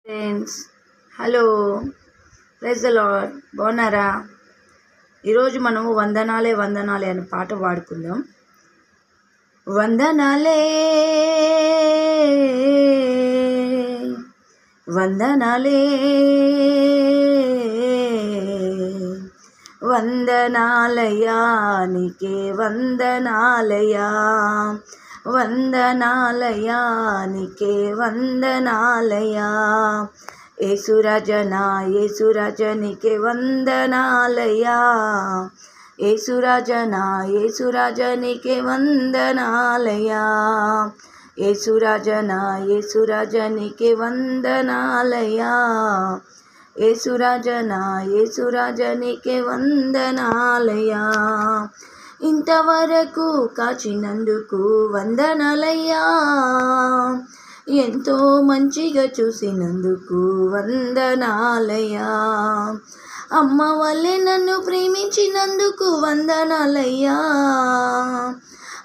Friends, hello, praise the lord. బాగున్నారా? ఈరోజు మనము వందనాలే వందనాలే అనే పాట పాడుకుందాం. వందనాలే వందనాలే వందనాలయా, నీకే వందనాలయా, వందనాలయా, నీకే వందనాలయా. యేసురాజనా యేసురాజా, నీకే వందనాలయా. యేసురాజనా యేసురాజా, నీకే వందనాలయా. యేసురాజనా యేసురాజా, నీకే వందనాలయా. యేసురాజనా యేసురాజా, నీకే వందనాలయా. ఇంతవరకు కాచినందుకు వందనాలయ్యా. ఎంతో మంచిగా చూసినందుకు వందనాలయ్యా. అమ్మ వల్లే నన్ను ప్రేమించినందుకు వందనాలయ్యా.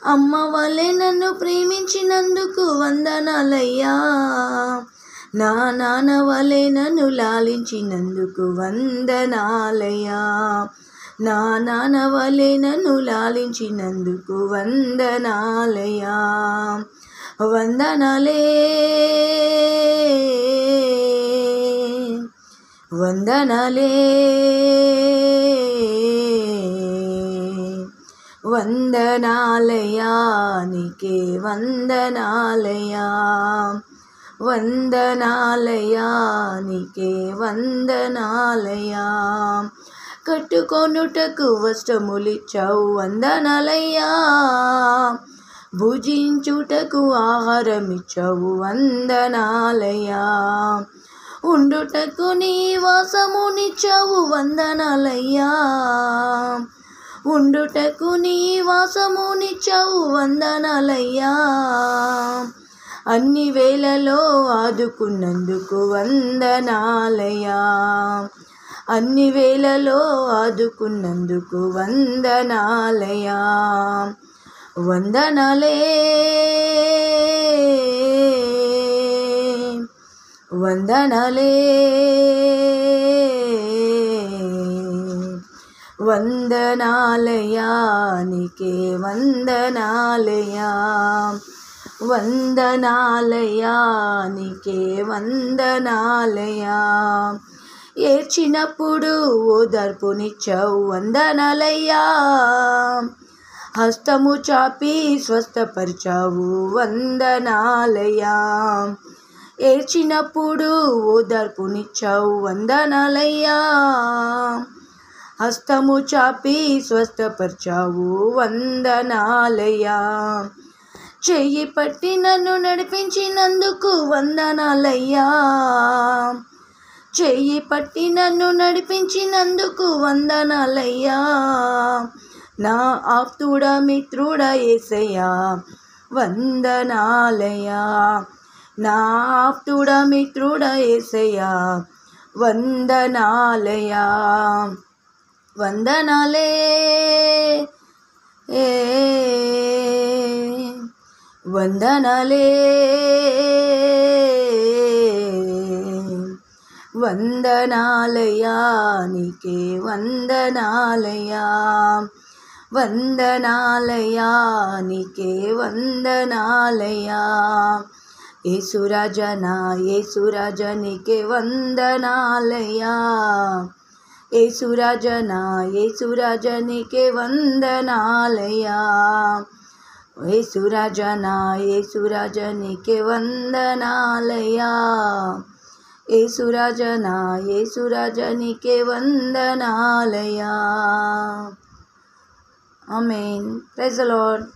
అమ్మ వల్లే నన్ను ప్రేమించినందుకు వందనాలయ్యా. నా నాన్న వల్లే నన్ను లాలించినందుకు వందనాలయ్యా. నా నాన్న వల్లే నన్ను లాలించినందుకు వందనాలయ్యా. వందనాలే వందనాలే వందనాలయా, నీకే వందనాలయా. వందనాలయా, నీకే వందనాలయా. కట్టుకొనుటకు వస్త్రములిచ్చావు వందనాలయ్యా. భుజించుటకు ఆహారమిచ్చావు వందనాలయ్యా. ఉండుటకు నీ వాసమునిచ్చావు వందనాలయ్యా. ఉండుటకు నీ వాసమునిచ్చావు వందనాలయ్యా. అన్ని వేళలో ఆదుకున్నందుకు వందనాలయ్యా. అన్ని వేళలో ఆదుకున్నందుకు వందనాలయ్యా. వందనాలే వందనాలే వందనాలయా, నీకే వందనాలయా. వందనాలయా, నీకే వందనాలయా. ఏడ్చినప్పుడు ఓదార్పునిచ్చావు వందనాలయ్యా. హస్తము చాపి స్వస్థపరిచావు వందనాలయ్యా. ఏడ్చినప్పుడు ఓదార్పునిచ్చావు వందనాలయ్యా. హస్తము చాపి స్వస్థపరిచావు వందనాలయ్యా. చెయ్యి పట్టి నన్ను నడిపించినందుకు వందనాలయ్యా. చెయ్యి పట్టి నన్ను నడిపించినందుకు వందనాలయ్యా. నా ఆప్తుడా మిత్రుడా యేసయ్యా వందనాలయ్యా. నా ఆప్తుడా మిత్రుడా యేసయ్యా వందనాలయ్యా. వందనాలే వందనాలే వందనాలయా, నీకే వందనాలయా. వందనాలయా, నీకే వందనాలయా. యేసురాజనా యేసురాజా, నీకే వందనాలయా. యేసురాజనా యేసురాజా, నీకే వందనాలయా. యేసురాజనా యేసురాజా, నీకే వందనాలయా. యేసురాజనా యేసురాజా, నీకే వందనాలయా. ఆమేన్. Praise the lord.